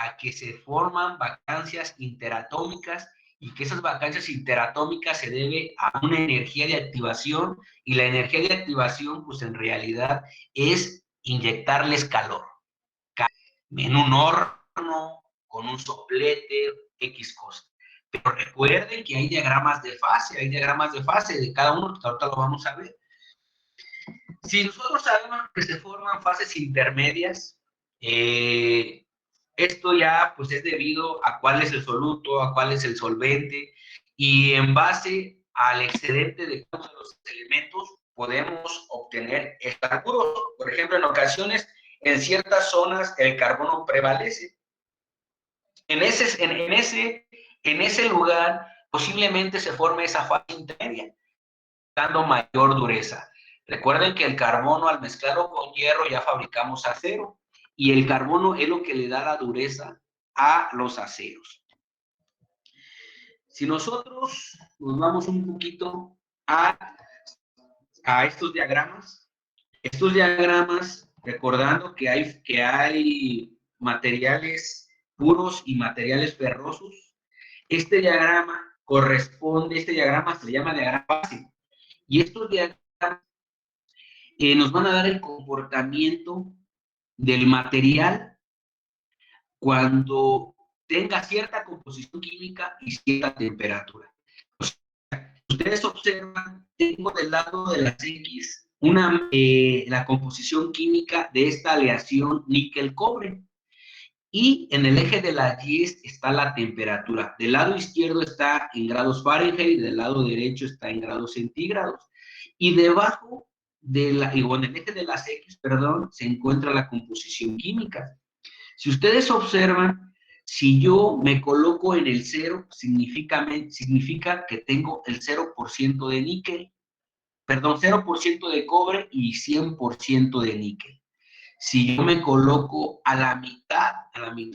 a que se forman vacancias interatómicas y que esas vacancias interatómicas se debe a una energía de activación y la energía de activación pues en realidad es inyectarles calor en un horno, con un soplete, X cosa. Pero recuerden que hay diagramas de fase de cada uno, que ahorita lo vamos a ver. Si nosotros sabemos que se forman fases intermedias, esto ya pues es debido a cuál es el soluto, a cuál es el solvente, y en base al excedente de cada uno de los elementos podemos obtener estacuros. Por ejemplo, en ocasiones, en ciertas zonas el carbono prevalece. En ese lugar posiblemente se forme esa fase intermedia, dando mayor dureza. Recuerden que el carbono al mezclarlo con hierro ya fabricamos acero y el carbono es lo que le da la dureza a los aceros. Si nosotros nos vamos un poquito a estos diagramas, recordando que hay materiales puros y materiales ferrosos, este diagrama se llama diagrama base, y estos diagramas nos van a dar el comportamiento del material cuando tenga cierta composición química y cierta temperatura. Ustedes observan, tengo del lado de las X la composición química de esta aleación níquel-cobre. Y en el eje de las Y está la temperatura. Del lado izquierdo está en grados Fahrenheit, del lado derecho está en grados centígrados. Y debajo en el eje de las X, perdón, se encuentra la composición química. Si ustedes observan, si yo me coloco en el 0, significa que tengo el 0% de níquel, perdón, 0% de cobre y 100% de níquel. Si yo me coloco a la mitad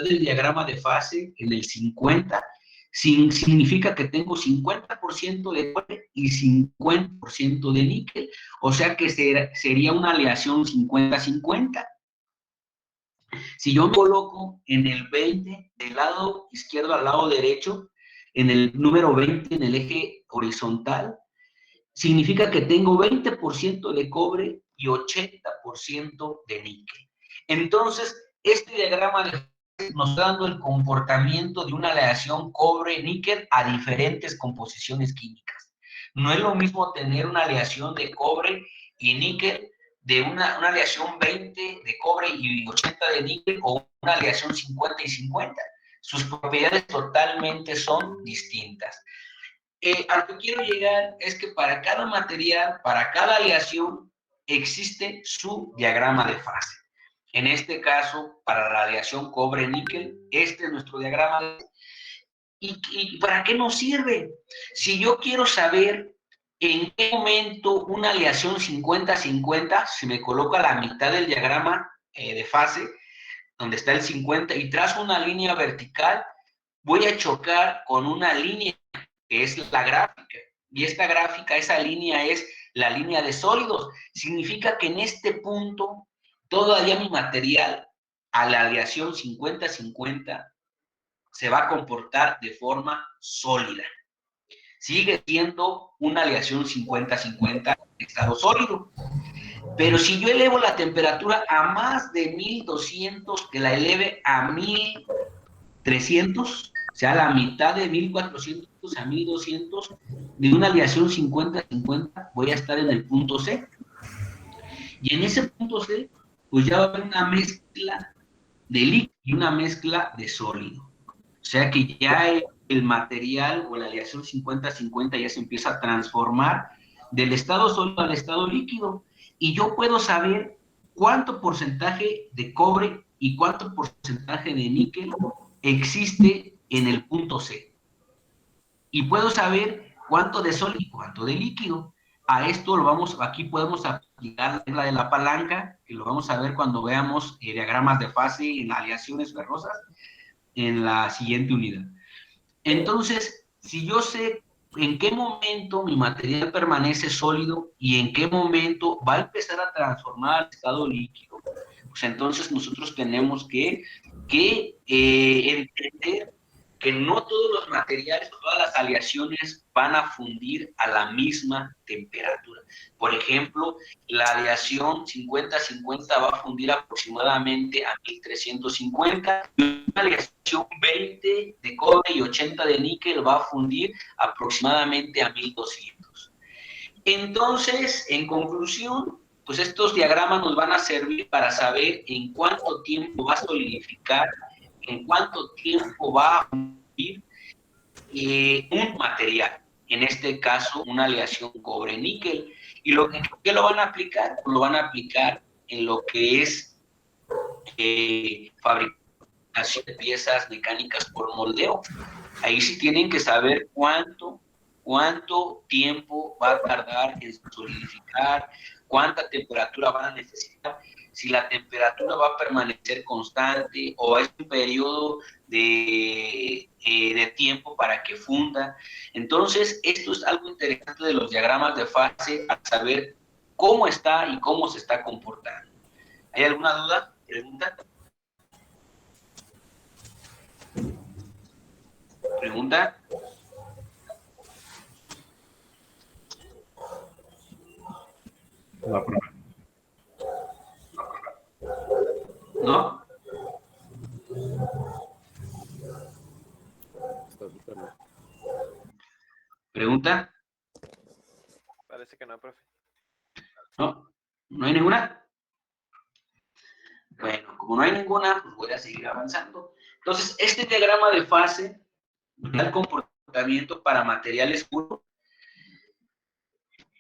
del diagrama de fase, en el 50, significa que tengo 50% de cobre y 50% de níquel, o sea que sería una aleación 50-50. Si yo me coloco en el 20, del lado izquierdo al lado derecho, en el número 20, en el eje horizontal, significa que tengo 20% de cobre y 80% de níquel. Entonces, este diagrama nos está dando el comportamiento de una aleación cobre-níquel a diferentes composiciones químicas. No es lo mismo tener una aleación de cobre y níquel de una aleación 20 de cobre y 80 de níquel o una aleación 50 y 50. Sus propiedades totalmente son distintas. A lo que quiero llegar es que para cada material, para cada aleación, existe su diagrama de fase. En este caso, para la aleación cobre-níquel, este es nuestro diagrama. ¿Y para qué nos sirve? Si yo quiero saber en qué momento una aleación 50-50, si me coloco a la mitad del diagrama de fase, donde está el 50, y trazo una línea vertical, voy a chocar con una línea que es la gráfica. Y esta gráfica, esa línea es la línea de sólidos. Significa que en este punto, todavía mi material, a la aleación 50-50, se va a comportar de forma sólida. Sigue siendo una aleación 50-50 en estado sólido. Pero si yo elevo la temperatura a más de 1200, que la eleve a 1300, o sea, la mitad de 1400 a 1200, de una aleación 50-50, voy a estar en el punto C. Y en ese punto C, pues ya va a haber una mezcla de líquido y una mezcla de sólido. O sea que ya el material o la aleación 50-50 ya se empieza a transformar del estado sólido al estado líquido. Y yo puedo saber cuánto porcentaje de cobre y cuánto porcentaje de níquel existe en el punto C. Y puedo saber cuánto de sólido y cuánto de líquido. A esto aquí podemos aplicar la regla de la palanca, que lo vamos a ver cuando veamos diagramas de fase en aleaciones ferrosas en la siguiente unidad. Entonces, si yo sé en qué momento mi material permanece sólido y en qué momento va a empezar a transformar al estado líquido, pues entonces nosotros tenemos que que entender que no todos los materiales, todas las aleaciones van a fundir a la misma temperatura. Por ejemplo, la aleación 50-50 va a fundir aproximadamente a 1350, y una aleación 20 de cobre y 80 de níquel va a fundir aproximadamente a 1200. Entonces, en conclusión, pues estos diagramas nos van a servir para saber en cuánto tiempo va a solidificar, en cuánto tiempo va a fundir un material, en este caso una aleación cobre-níquel. ¿Y qué lo van a aplicar? Lo van a aplicar en lo que es fabricación de piezas mecánicas por moldeo. Ahí sí tienen que saber cuánto tiempo va a tardar en solidificar, cuánta temperatura van a necesitar, si la temperatura va a permanecer constante o es un periodo de tiempo para que funda. Entonces, esto es algo interesante de los diagramas de fase, para saber cómo está y cómo se está comportando. ¿Hay alguna duda? ¿Pregunta? ¿Pregunta? ¿No? ¿Pregunta? Parece que no, profe. ¿No? ¿No hay ninguna? Bueno, como no hay ninguna, pues voy a seguir avanzando. Entonces, este diagrama de fase da el comportamiento para materiales puros,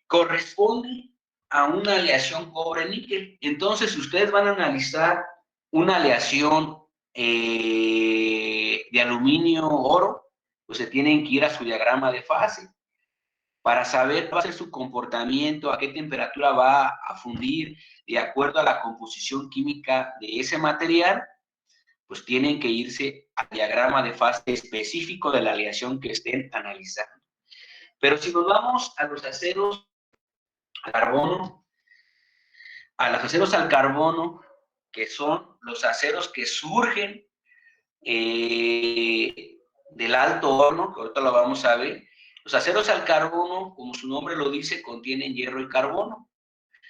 corresponde a una aleación cobre-níquel. Entonces, si ustedes van a analizar una aleación de aluminio-oro, pues se tienen que ir a su diagrama de fase para saber cuál va a ser su comportamiento, a qué temperatura va a fundir, de acuerdo a la composición química de ese material, pues tienen que irse al diagrama de fase específico de la aleación que estén analizando. Pero si nos vamos a los aceros al carbono, a los aceros al carbono, que son los aceros que surgen del alto horno, que ahorita lo vamos a ver. Los aceros al carbono, como su nombre lo dice, contienen hierro y carbono.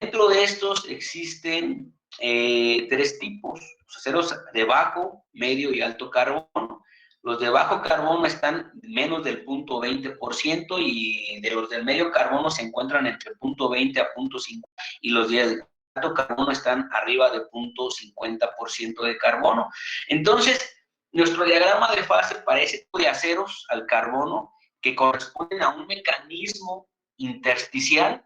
Dentro de estos existen tres tipos: los aceros de bajo, medio y alto carbono. Los de bajo carbono están menos del 0.20% y de los del medio carbono se encuentran entre 0.20 a 0.50, y los de alto carbono están arriba de 0.50% de carbono. Entonces, nuestro diagrama de fase para ese tipo de aceros al carbono, que corresponden a un mecanismo intersticial,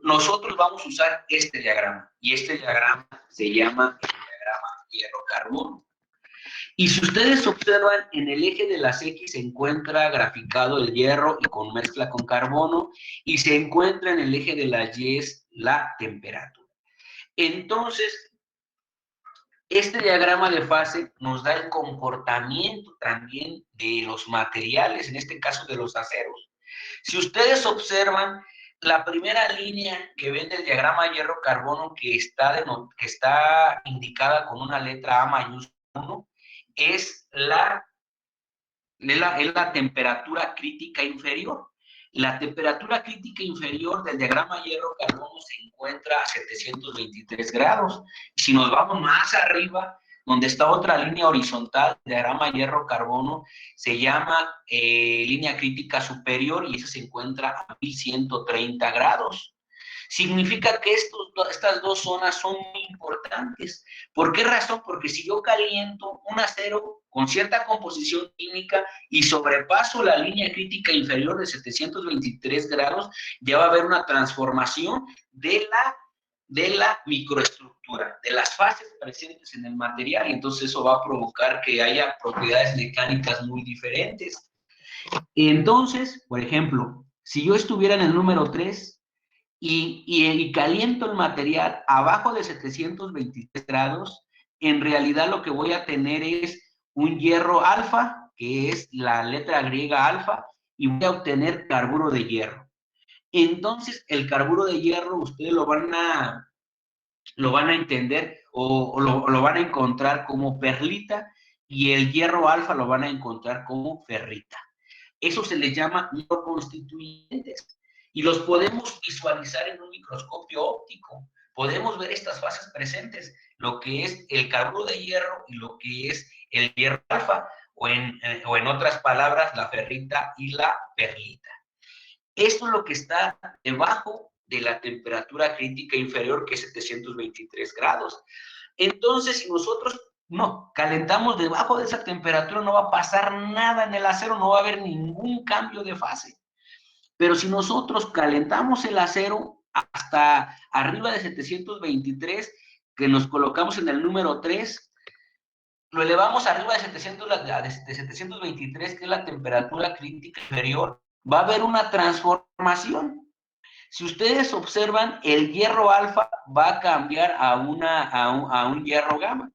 nosotros vamos a usar este diagrama, y este diagrama se llama el diagrama hierro-carbono. Y si ustedes observan, en el eje de las X se encuentra graficado el hierro y con mezcla con carbono, y se encuentra en el eje de las Y la temperatura. Entonces, este diagrama de fase nos da el comportamiento también de los materiales, en este caso de los aceros. Si ustedes observan, la primera línea que ven del diagrama hierro-carbono, que está indicada con una letra A mayúscula, es la temperatura crítica inferior. La temperatura crítica inferior del diagrama hierro-carbono se encuentra a 723 grados. Si nos vamos más arriba, donde está otra línea horizontal, el diagrama hierro-carbono, se llama línea crítica superior, y esa se encuentra a 1130 grados. Significa que estas dos zonas son muy importantes. ¿Por qué razón? Porque si yo caliento un acero con cierta composición química y sobrepaso la línea crítica inferior de 723 grados, ya va a haber una transformación de la microestructura, de las fases presentes en el material, y entonces eso va a provocar que haya propiedades mecánicas muy diferentes. Entonces, por ejemplo, si yo estuviera en el número 3 y caliento el material abajo de 723 grados, en realidad lo que voy a tener es un hierro alfa, que es la letra griega alfa, y voy a obtener carburo de hierro. Entonces, el carburo de hierro ustedes lo van a entender o lo van a encontrar como perlita, y el hierro alfa lo van a encontrar como ferrita. Eso se les llama constituyentes y los podemos visualizar en un microscopio óptico. Podemos ver estas fases presentes, lo que es el carburo de hierro y lo que es el hierro alfa, o en otras palabras, la ferrita y la perlita. Esto es lo que está debajo de la temperatura crítica inferior, que es 723 grados. Entonces, si nosotros no calentamos debajo de esa temperatura, no va a pasar nada en el acero, no va a haber ningún cambio de fase. Pero si nosotros calentamos el acero hasta arriba de 723, que nos colocamos en el número 3, lo elevamos arriba de 723, que es la temperatura crítica inferior, va a haber una transformación. Si ustedes observan, el hierro alfa va a cambiar a un hierro gamma.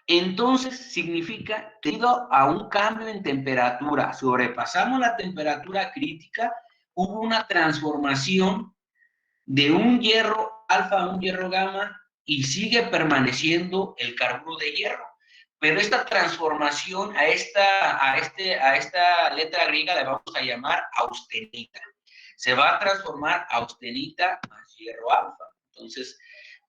Entonces, significa, debido a un cambio en temperatura, sobrepasamos la temperatura crítica, hubo una transformación de un hierro alfa a un hierro gamma y sigue permaneciendo el carburo de hierro. Pero esta transformación a esta letra griega la vamos a llamar austenita. Se va a transformar austenita más hierro alfa. Entonces,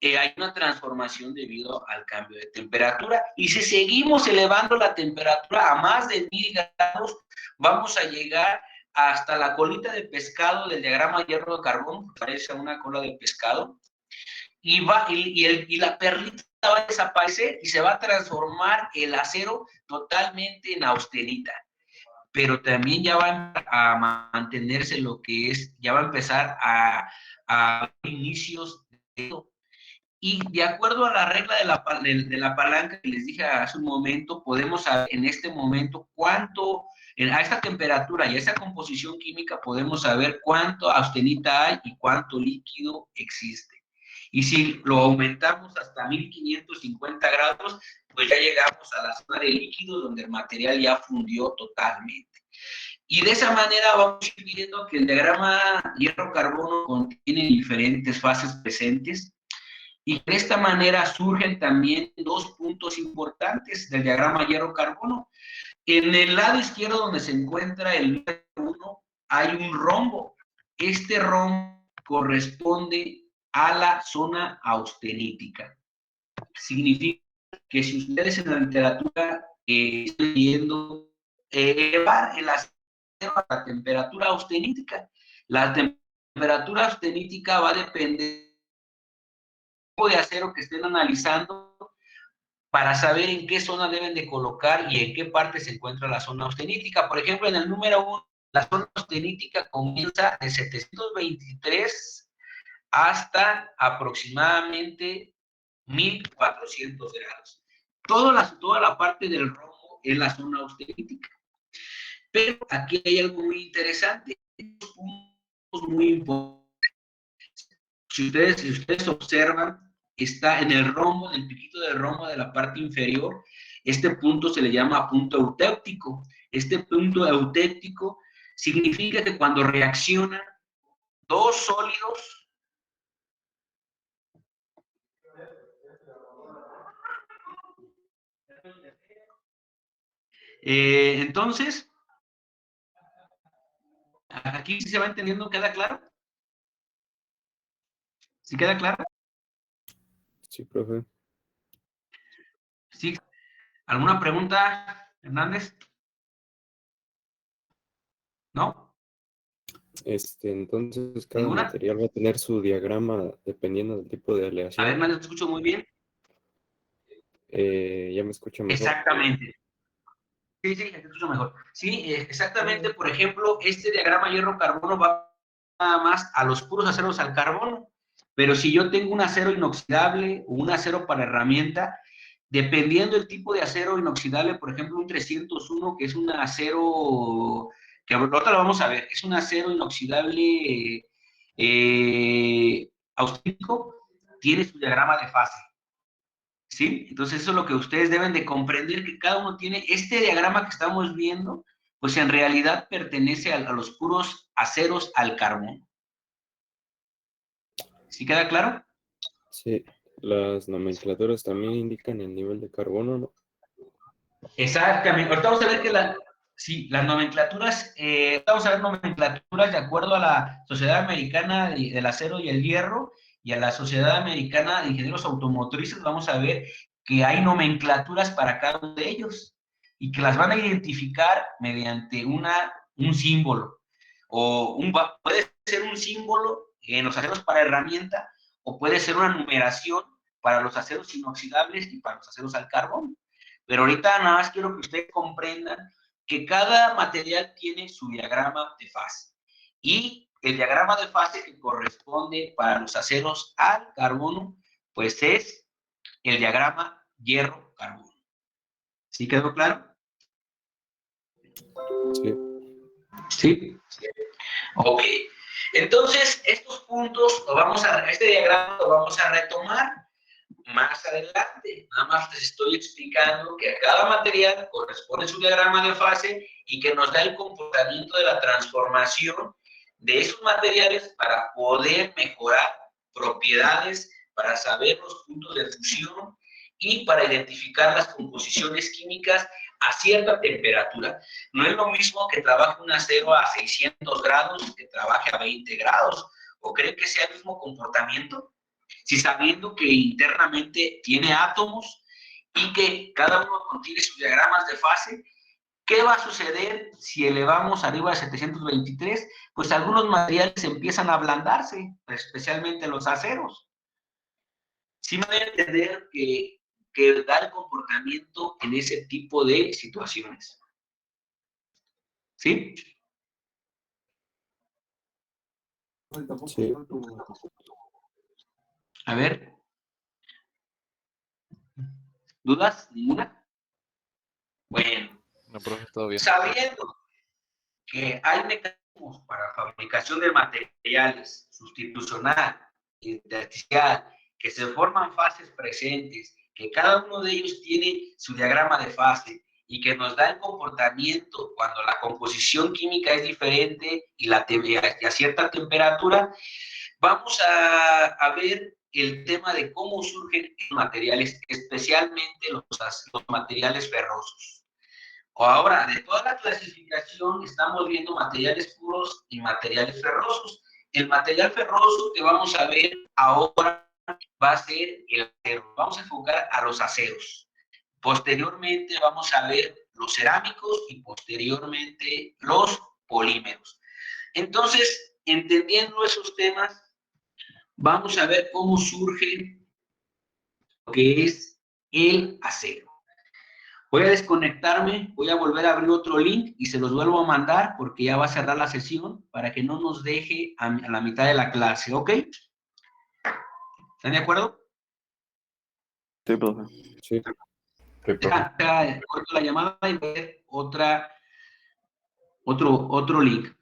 hay una transformación debido al cambio de temperatura. Y si seguimos elevando la temperatura a más de 1000 grados, vamos a llegar hasta la colita de pescado del diagrama hierro de carbón, que parece una cola de pescado, y la perlita va a desaparecer y se va a transformar el acero totalmente en austenita. Pero también ya va a mantenerse lo que es, ya va a empezar a inicios de... Y de acuerdo a la regla de la palanca que les dije hace un momento, podemos saber en este momento cuánto, a esta temperatura y a esta composición química, podemos saber cuánto austenita hay y cuánto líquido existe. Y si lo aumentamos hasta 1550 grados, pues ya llegamos a la zona de líquido donde el material ya fundió totalmente. Y de esa manera vamos a ir viendo que el diagrama hierro-carbono contiene diferentes fases presentes. Y de esta manera surgen también dos puntos importantes del diagrama hierro-carbono. En el lado izquierdo, donde se encuentra el hierro 1, hay un rombo. Este rombo corresponde a la zona austenítica. Significa que si ustedes en la literatura están leyendo elevar el acero a la temperatura austenítica, la temperatura austenítica va a depender de acero que estén analizando para saber en qué zona deben de colocar y en qué parte se encuentra la zona austenítica. Por ejemplo, en el número 1, la zona austenítica comienza de 723 hasta aproximadamente 1400 grados. Toda la parte del rojo es la zona austenítica. Pero aquí hay algo muy interesante, puntos muy importantes. Si ustedes observan, está en el rombo, en el piquito del rombo de la parte inferior. Este punto se le llama punto eutéptico. Este punto eutéptico significa que cuando reaccionan dos sólidos, entonces, aquí sí se va entendiendo, ¿queda claro? ¿Sí queda claro? Sí, profe. Sí. ¿Alguna pregunta, Hernández? ¿No? Entonces, cada ¿Ninguna? material va a tener su diagrama dependiendo del tipo de A aleación. ver, Hernández, te escucho muy bien. ¿Ya me escucha mejor? Exactamente. Sí, sí, te escucho mejor. Sí, exactamente. Por ejemplo, este diagrama hierro-carbono va nada más a los puros aceros al carbono. Pero si yo tengo un acero inoxidable o un acero para herramienta, dependiendo del tipo de acero inoxidable, por ejemplo, un 301, que es un acero, que ahorita lo vamos a ver, es un acero inoxidable austrítico, tiene su diagrama de fase. ¿Sí? Entonces eso es lo que ustedes deben de comprender, que cada uno tiene este diagrama que estamos viendo, pues en realidad pertenece a los puros aceros al carbón. ¿Sí queda claro? Sí, las nomenclaturas también indican el nivel de carbono, ¿no? Exactamente. Ahorita vamos a ver que las nomenclaturas, vamos a ver nomenclaturas de acuerdo a la Sociedad Americana del Acero y el Hierro y a la Sociedad Americana de Ingenieros Automotrices. Vamos a ver que hay nomenclaturas para cada uno de ellos y que las van a identificar mediante un símbolo. Puede ser un símbolo en los aceros para herramienta o puede ser una numeración para los aceros inoxidables y para los aceros al carbón. Pero ahorita nada más quiero que ustedes comprendan que cada material tiene su diagrama de fase. Y el diagrama de fase que corresponde para los aceros al carbono, pues es el diagrama hierro-carbono. ¿Sí quedó claro? Sí, Sí. Ok. Entonces, estos puntos, este diagrama lo vamos a retomar más adelante. Nada más les estoy explicando que a cada material corresponde su diagrama de fase y que nos da el comportamiento de la transformación de esos materiales para poder mejorar propiedades, para saber los puntos de fusión y para identificar las composiciones químicas a cierta temperatura. No es lo mismo que trabaje un acero a 600 grados que trabaje a 20 grados. ¿O creen que sea el mismo comportamiento? Si sabiendo que internamente tiene átomos y que cada uno contiene sus diagramas de fase, ¿qué va a suceder si elevamos arriba de 723? Pues algunos materiales empiezan a ablandarse, especialmente los aceros. Sí me debe entender que da el comportamiento en ese tipo de situaciones. ¿Sí? sí. A ver. ¿Dudas? ¿Ninguna? Bueno. No, profe, todo bien. Sabiendo que hay mecanismos para fabricación de materiales sustitucional, intersticial, que se forman fases presentes, que cada uno de ellos tiene su diagrama de fase y que nos da el comportamiento cuando la composición química es diferente y a cierta temperatura. Vamos a ver el tema de cómo surgen los materiales, especialmente los materiales ferrosos. Ahora, de toda la clasificación, estamos viendo materiales puros y materiales ferrosos. El material ferroso que vamos a ver ahora va a ser el acero. Vamos a enfocar a los aceros. Posteriormente vamos a ver los cerámicos y posteriormente los polímeros. Entonces, entendiendo esos temas, vamos a ver cómo surge lo que es el acero. Voy a desconectarme, voy a volver a abrir otro link y se los vuelvo a mandar porque ya va a cerrar la sesión para que no nos deje a la mitad de la clase, ¿ok? ¿Están de acuerdo? Sí, profe. Sí. Corto la llamada y ver otro link.